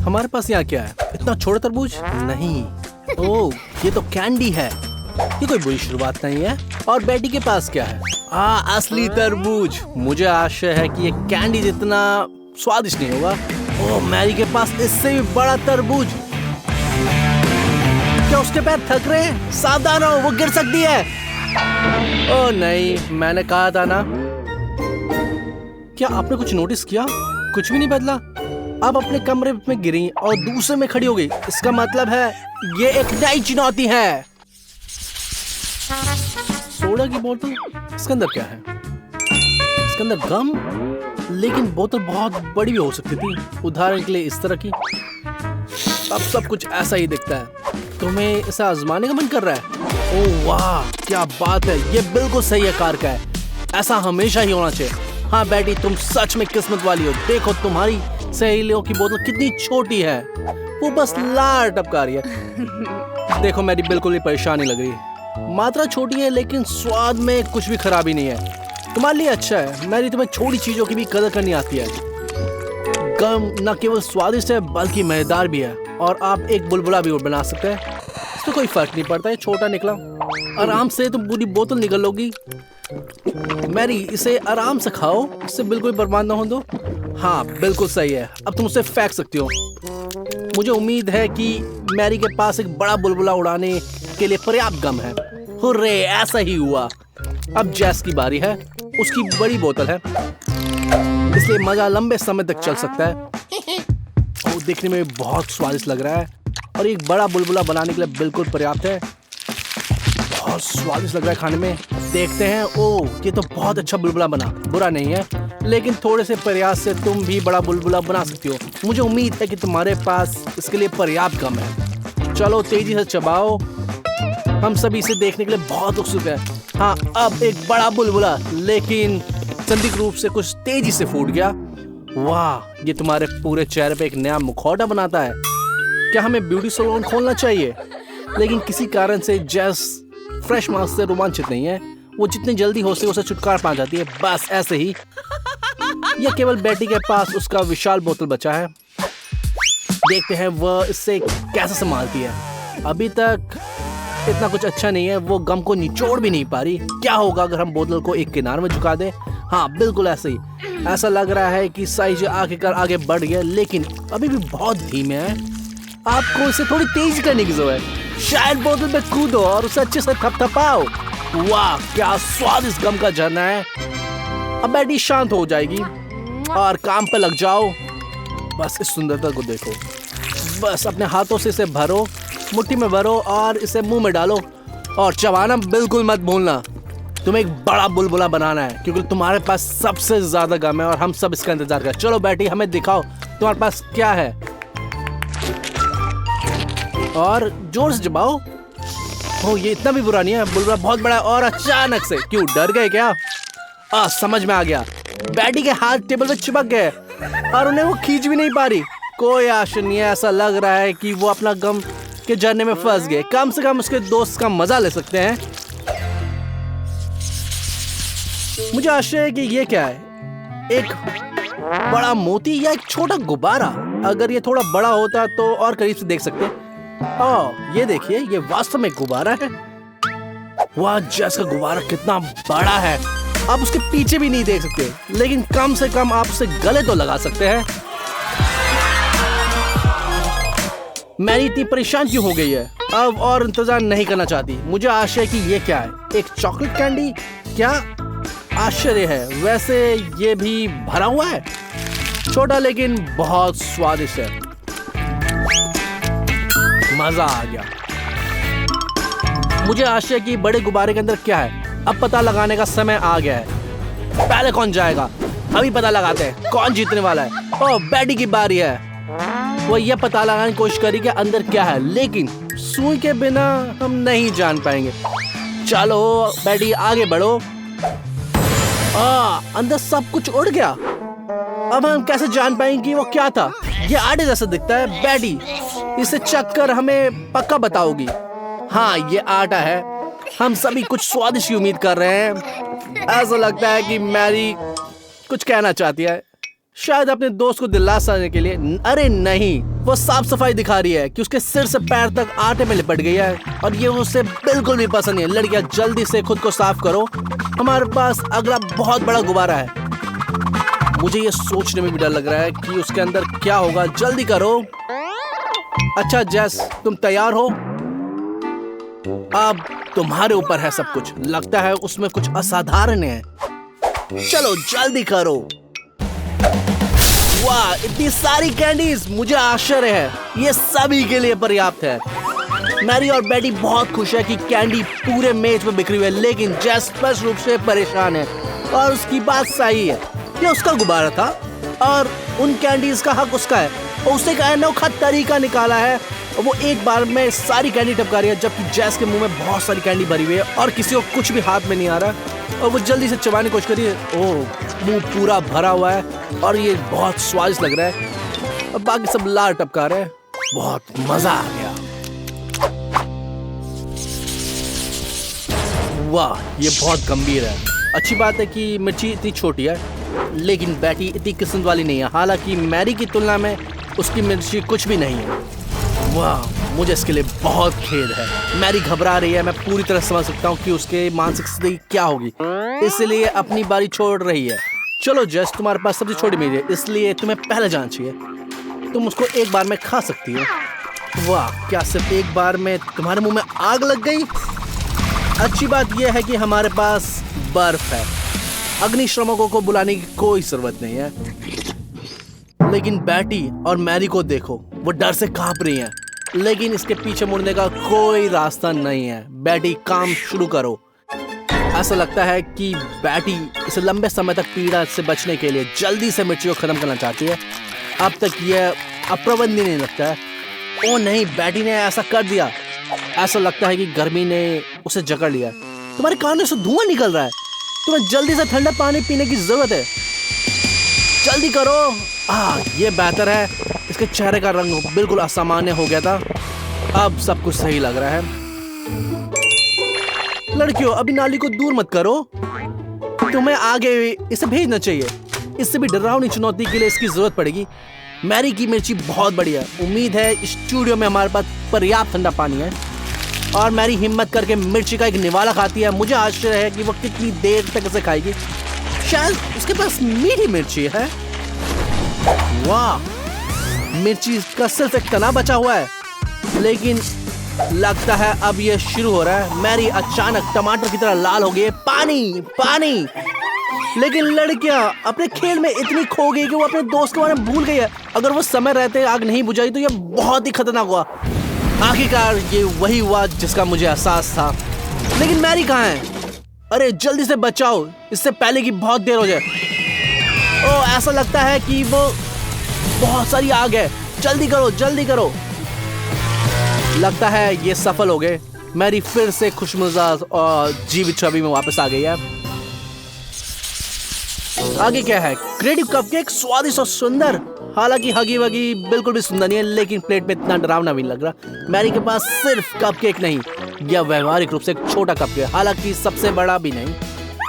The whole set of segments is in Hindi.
हमारे पास यहाँ क्या है? इतना छोटा तरबूज? नहीं। ओह, ये तो कैंडी है। ये कोई बुरी शुरुआत नहीं है। और बेटी के पास क्या है? असली तरबूज। मुझे आशा है कि ये कैंडी जितना स्वादिष्ट नहीं होगा। ओह, मैरी के पास इससे भी बड़ा तरबूज। क्या उसके पैर थक रहे हैं? सावधान हो, वो गिर सकती है। ओह नहीं, मैंने कहा था ना। क्या आपने कुछ नोटिस किया? कुछ भी नहीं बदला। अब अपने कमरे में गिरी और दूसरे में खड़ी हो गई। इसका मतलब है ये एक नई चुनौती है। सोडा की बोतल? इसके अंदर क्या है? इसके अंदर गम? लेकिन बोतल बहुत बड़ी भी हो सकती थी, उदाहरण के लिए इस तरह की। अब सब कुछ ऐसा ही दिखता है। तुम्हें इसे आजमाने का मन कर रहा है? ओह वाह, क्या बात है। ये बिल्कुल सही आकार का है। ऐसा हमेशा ही होना चाहिए। हाँ बेटी, तुम सच में किस्मत वाली हो। देखो तुम्हारी सहेलियों की बोतल कितनी छोटी है। वो बस लार टपका रही है। देखो मेरी बिल्कुल भी परेशानी लग रही है। मात्रा छोटी है लेकिन स्वाद में कुछ भी खराबी नहीं है। तुम्हारे लिए अच्छा है मैरी, तुम्हें छोटी चीजों की भी कदर करनी आती है। गम न केवल स्वादिष्ट है बल्कि मजेदार भी है। और आप एक बुलबुला भी बना सकते हैं। इसमें कोई फर्क नहीं पड़ता है, छोटा निकला। आराम से तुम पूरी बोतल निकल लोगी। मैरी, इसे आराम से खाओ, इससे बिल्कुल बर्बाद ना हो दो। हाँ बिल्कुल सही है। अब तुम उसे फेंक सकती हो। मुझे उम्मीद है कि मैरी के पास एक बड़ा बुलबुला उड़ाने के लिए पर्याप्त गम है। हुर्रे, ऐसा ही हुआ। अब जैस की बारी है। उसकी बड़ी बोतल है, इसलिए मजा लंबे समय तक चल सकता है। वो देखने में बहुत स्वादिष्ट लग रहा है और एक बड़ा बुलबुला बनाने के लिए बिल्कुल पर्याप्त है। बहुत स्वादिष्ट लग रहा है खाने में। देखते हैं। ओह, ये तो बहुत अच्छा बुलबुला बना। बुरा नहीं है, लेकिन थोड़े से प्रयास से तुम भी बड़ा बुलबुला बना सकती हो। मुझे उम्मीद है कि तुम्हारे पास इसके लिए पर्याप्त गम है। चलो तेजी से चबाओ। हम सभी इसे देखने के लिए बहुत उत्सुक हैं। हाँ, अब एक बड़ा बुलबुला, लेकिन संदिग्ध रूप से कुछ तेजी से फूट गया। वाह, ये तुम्हारे पूरे चेहरे पे एक नया मुखौटा बनाता है। क्या हमें ब्यूटी सैलून खोलना चाहिए? लेकिन किसी कारण से जैस फ्रेश मास्क से रोमांचित नहीं है। वो जितनी जल्दी हो सके उसे छुटकारा पा जाती है। बस ऐसे ही। यह केवल बेटी के पास उसका विशाल बोतल बचा है। देखते हैं वह इससे कैसे संभालती है। अभी तक इतना कुछ अच्छा नहीं है। वो गम को निचोड़ भी नहीं पा रही। क्या होगा अगर हम बोतल को एक किनारे में झुका दें? हाँ बिल्कुल ऐसे ही। ऐसा लग रहा है कि साइज आखिरकार आगे बढ़ गया, लेकिन अभी भी बहुत धीमे है। आपको इसे थोड़ी तेज करने की जरूरत है। शायद बोतल पे कूदो और उसे अच्छे से थपथपाओ। वाह, क्या स्वादिष्ट गम का झरना है। अब बेटी शांत हो जाएगी और काम पे लग जाओ। बस इस सुंदरता को देखो। बस अपने हाथों से इसे भरो, मुट्ठी में भरो और इसे मुंह में डालो। और चबाना बिल्कुल मत भूलना। तुम्हें एक बड़ा बुलबुला बनाना है क्योंकि तुम्हारे पास सबसे ज्यादा गम है और हम सब इसका इंतजार कर। चलो बेटी, हमें दिखाओ तुम्हारे पास क्या है। और जोर से चबाओ। ओह, ये इतना भी बुरा नहीं है। बुलबुला बहुत बड़ा है। और अचानक से क्यों डर गए क्या? समझ में आ गया। बेटी के हाथ टेबल पे चिपक गए और उन्हें वो खींच भी नहीं पा रही। कोई आशा नहीं है। ऐसा लग रहा है कि वो अपना गम के झरने में फंस गए। कम से कम उसके दोस्त का मजा ले सकते हैं। मुझे आशा है कि ये क्या है, एक बड़ा मोती या एक छोटा गुब्बारा। अगर ये थोड़ा बड़ा होता तो और करीब से देख सकते। ये देखिए, ये वास्तव में गुब्बारा है। वाह, जैसा गुब्बारा कितना बड़ा है। आप उसके पीछे भी नहीं देख सकते, लेकिन कम से कम आप उसे गले तो लगा सकते हैं। मैरी इतनी परेशान क्यों हो गई है? अब और इंतजार नहीं करना चाहती। मुझे आशा है कि ये क्या है, एक चॉकलेट कैंडी? क्या आश्चर्य है। वैसे ये भी भरा हुआ है। छोटा लेकिन बहुत स्वादिष्ट है। मजा आ गया। मुझे आशा है कि बड़े गुब्बारे के अंदर क्या है। अब पता लगाने का समय आ गया है। पहले कौन जाएगा? अभी पता लगाते हैं कौन जीतने वाला है। ओह, बेटी की बारी है। वो ये पता लगाने की कोशिश करी कि अंदर क्या है, लेकिन सुई के बिना हम नहीं जान पाएंगे। चलो बेटी, आगे बढ़ो। अंदर सब कुछ उड़ गया। अब हम कैसे जान पाएंगे कि वो क्या था? ये आटे जैसा दिखता है। बेटी, इसे चखकर हमें पक्का बताओगी। हाँ, ये आटा है। हम सभी कुछ स्वादिष्ट की उम्मीद कर रहे हैं। ऐसा लगता है कि मैरी कुछ कहना चाहती है, शायद अपने दोस्त को दिलासा देने के लिए। अरे नहीं, वो साफ सफाई दिखा रही है कि उसके सिर से पैर तक आटे में लिपट गई है और ये उसे बिल्कुल भी पसंद नहीं है। लड़कियां जल्दी से खुद को साफ करो, हमारे पास अगला बहुत बड़ा गुब्बारा है। मुझे ये सोचने में भी डर लग रहा है कि उसके अंदर क्या होगा। जल्दी करो। अच्छा जेस, तुम तैयार हो? अब तुम्हारे ऊपर है सब कुछ। लगता है उसमें कुछ असाधारण है। चलो जल्दी करो। वाह, इतनी सारी कैंडीज, मुझे आश्चर्य है ये सभी के लिए पर्याप्त है। मैरी और बेटी बहुत खुश है कि कैंडी पूरे मेज पे बिखरी हुई है, लेकिन जेस स्पष्ट रूप से परेशान है और उसकी बात सही है। ये उसका गुब्बारा था और उन कैंडीज का हक उसका है। और उसने एक अनोखा तरीका निकाला है और वो एक बार में सारी कैंडी टपका रही है, जबकि जेस के मुंह में बहुत सारी कैंडी भरी हुई है और किसी को कुछ भी हाथ में नहीं आ रहा और वो जल्दी से चबाने की कोशिश करी है। ओह, मुंह पूरा भरा हुआ है और ये बहुत स्वादिष्ट लग रहा है और बाकी सब लार टपका रहे हैं। बहुत मजा आ गया। वाह, ये बहुत गंभीर है। अच्छी बात है कि मिर्ची इतनी छोटी है, लेकिन बेटी इतनी किस्म वाली नहीं है। हालांकि मैरी की तुलना में उसकी मिर्ची कुछ भी नहीं है। वाह, मुझे इसके लिए बहुत खेद है। मैरी घबरा रही है। मैं पूरी तरह समझ सकता हूँ कि उसके मानसिक स्थिति क्या होगी, इसलिए अपनी बारी छोड़ रही है। चलो जेस, तुम्हारे पास सबसे छोटी मेरी है, इसलिए तुम्हें पहले जाना चाहिए। तुम उसको एक बार में खा सकती हो। वाह, क्या सिर्फ एक बार में तुम्हारे मुंह में आग लग गई? अच्छी बात यह है कि हमारे पास बर्फ है। अग्निश्रमकों को बुलाने की कोई जरूरत नहीं है। लेकिन बेटी और मैरी को देखो, वो डर से कांप रही हैं, लेकिन इसके पीछे मुड़ने का कोई रास्ता नहीं है। बेटी, काम शुरू करो। ऐसा लगता है कि बेटी इस लंबे समय तक पीड़ा से बचने के लिए जल्दी से मिर्ची को खत्म करना चाहती है। अब तक यह अप्रबंधनीय नहीं लगता है। ओ नहीं, बेटी ने ऐसा कर दिया। ऐसा लगता है कि गर्मी ने उसे जकड़ लिया। तुम्हारे कानों से धुआं निकल रहा है। तुम्हें जल्दी से ठंडा पानी पीने की जरूरत है। जल्दी करो। ये बेहतर है। इसके चेहरे का रंग बिल्कुल असामान्य हो गया था। अब सब कुछ सही लग रहा है। लड़कियों, अभी नाली को दूर मत करो। तुम्हें आगे इसे भेजना चाहिए। इससे भी डरावनी चुनौती के लिए इसकी जरूरत पड़ेगी। मैरी की मिर्ची बहुत बढ़िया। उम्मीद है इस स्टूडियो में हमारे पास पर्याप्त ठंडा पानी है। और मैरी हिम्मत करके मिर्ची का एक निवाला खाती है। मुझे आश्चर्य है कि वो कितनी देर तक इसे खाएगी। शायद उसके पास मीठी मिर्ची है। वाह, मिर्ची का सिर्फ एक तना बचा हुआ है, लेकिन लगता है अब ये शुरू हो रहा है। मैरी अचानक टमाटर की तरह लाल हो गई है। पानी पानी। लेकिन लड़कियां अपने खेल में इतनी खो गई कि वो अपने दोस्त के बारे में भूल गई है। अगर वो समय रहते आग नहीं बुझाई तो ये बहुत ही खतरनाक हुआ। आखिरकार ये वही हुआ जिसका मुझे एहसास था। लेकिन मैरी कहाँ है? अरे जल्दी से बचाओ, इससे पहले कि बहुत देर हो जाए। ओह, ऐसा लगता है कि वो बहुत सारी आग है। जल्दी करो, जल्दी करो। लगता है ये सफल हो गए। मैरी फिर से खुशमिजाज और जीवित छवि में वापस आ गई है। आगे क्या है? क्रिएटिव कपकेक, स्वादिष्ट और सुंदर। हालांकि हगी वगी बिल्कुल भी सुंदर नहीं है, लेकिन प्लेट में इतना डरावना भी लग रहा। मैरी के पास सिर्फ कपकेक नहीं, यह व्यवहारिक रूप से एक छोटा कपकेक, हालांकि सबसे बड़ा भी नहीं।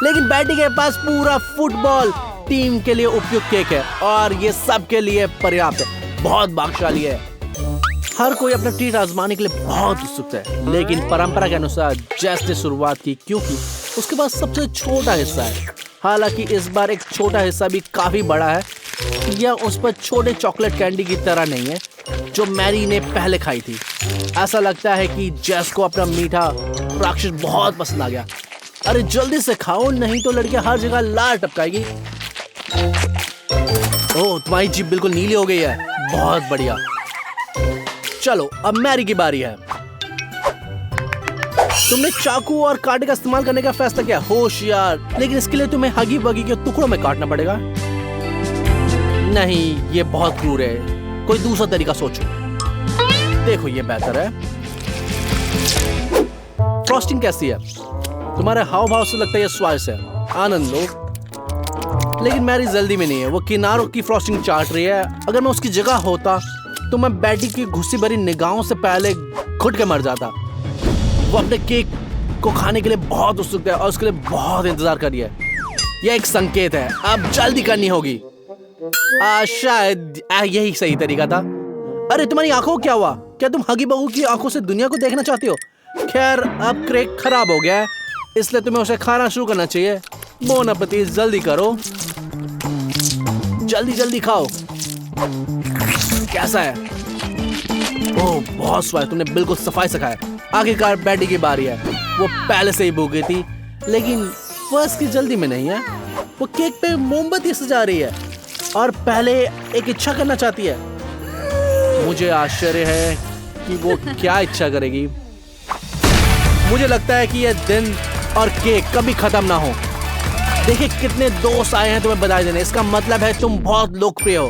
लेकिन बेटी के पास पूरा फुटबॉल टीम के लिए उपयुक्त केक है और ये सब के लिए पर्याप्त है। बहुत भाग्यशाली है। हर कोई अपना ट्रीट आजमाने के लिए बहुत उत्सुक है, लेकिन परंपरा के अनुसार जेस ने शुरुआत की क्योंकि उसके पास सबसे छोटा हिस्सा है। हालांकि इस बार एक छोटा हिस्सा भी काफी बड़ा है। यह उस पर छोटे चॉकलेट कैंडी की तरह नहीं है जो मैरी ने पहले खाई थी। ऐसा लगता है कि जेस को अपना मीठा राक्षस बहुत पसंद आ गया। अरे जल्दी से खाओ, नहीं तो लड़कियां हर जगह लार टपकाएगी। ओह, तुम्हारी जीभ बिल्कुल नीली हो गई है। बहुत बढ़िया। चलो अब मैरी की बारी है। तुमने चाकू और कांटे का इस्तेमाल करने का फैसला किया, होशियार। लेकिन इसके लिए तुम्हें हगी बगी के टुकड़ों में काटना पड़ेगा। नहीं, ये बहुत क्रूर है। कोई दूसरा तरीका सोचो। देखो, ये बेहतर है। फ्रॉस्टिंग कैसी है? तुम्हारे हाव भाव से लगता है ये स्वादिष्ट है। आनंद लो। लेकिन मैरी जल्दी में नहीं है। वो किनारों की फ्रॉस्टिंग चाट रही है। अगर मैं उसकी जगह होता तो मैं बेटी की गुस्से भरी निगाहों से पहले घुट के मर जाता। वो अपने केक को खाने के लिए बहुत उत्सुक है और उसके लिए बहुत इंतजार कर रही है। यह एक संकेत है, अब जल्दी करनी होगी। शायद यही सही तरीका था। अरे तुम्हारी आंखों को क्या हुआ? क्या तुम हगी बहू की आंखों से दुनिया को देखना चाहती हो? खैर अब क्रेक खराब हो गया है, इसलिए तुम्हें उसे खाना शुरू करना चाहिए। बोन एपेटाइट, जल्दी करो, जल्दी जल्दी खाओ। कैसा है? ओह बहुत स्वाद, तुमने बिल्कुल सफाई से खाया। आखिरकार बैटी की बारी है। वो पहले से ही भूख गई थी, लेकिन वो इसकी जल्दी में नहीं है। वो केक पे मोमबत्ती सजा रही है और पहले एक इच्छा करना चाहती है। मुझे आश्चर्य है कि वो क्या इच्छा करेगी। मुझे लगता है कि यह दिन और केक कभी खत्म ना हो। देखिए कितने दोस्त आए हैं तुम्हें बधाई देने, इसका मतलब है तुम बहुत लोकप्रिय हो।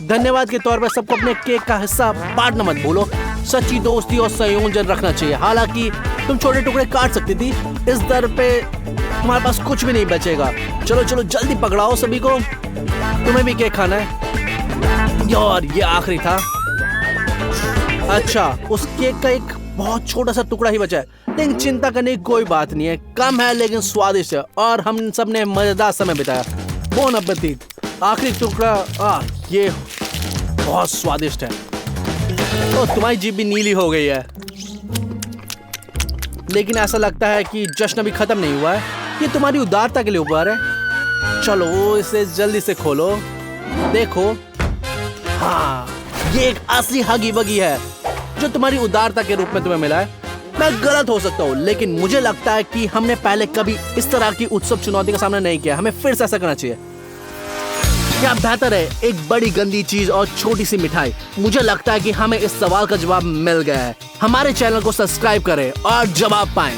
धन्यवाद के तौर पर सबको अपने केक का हिस्सा बांटना मत भूलो। सच्ची दोस्ती और संयोजन रखना चाहिए। हालांकि तुम छोटे टुकड़े काट सकती थी, इस दर पे तुम्हारे पास कुछ भी नहीं बचेगा। चलो चलो जल्दी पकड़ाओ सभी को, तुम्हें भी केक खाना है। यार ये आखिरी था। अच्छा उस केक का एक बहुत छोटा सा टुकड़ा ही बचा है, लेकिन चिंता करने की कोई बात नहीं है। कम है लेकिन स्वादिष्ट है और हम सब ने मजेदार समय बिताया। Bon appetit. आखिरी टुकड़ा, ये बहुत स्वादिष्ट है। तो तुम्हारी जीभ भी नीली हो गई है, लेकिन ऐसा लगता है कि जश्न अभी खत्म नहीं हुआ है। ये तुम्हारी उदारता के लिए उपहार है। चलो इसे जल्दी से खोलो, देखो। हाँ ये एक असली हगी बगी है जो तुम्हारी उदारता के रूप में तुम्हें मिला है। मैं गलत हो सकता हूँ, लेकिन मुझे लगता है कि हमने पहले कभी इस तरह की उत्सव चुनौती का सामना नहीं किया। हमें फिर से ऐसा करना चाहिए। क्या बेहतर है, एक बड़ी गंदी चीज और छोटी सी मिठाई? मुझे लगता है कि हमें इस सवाल का जवाब मिल गया है। हमारे चैनल को सब्सक्राइब करें और जवाब पाएं।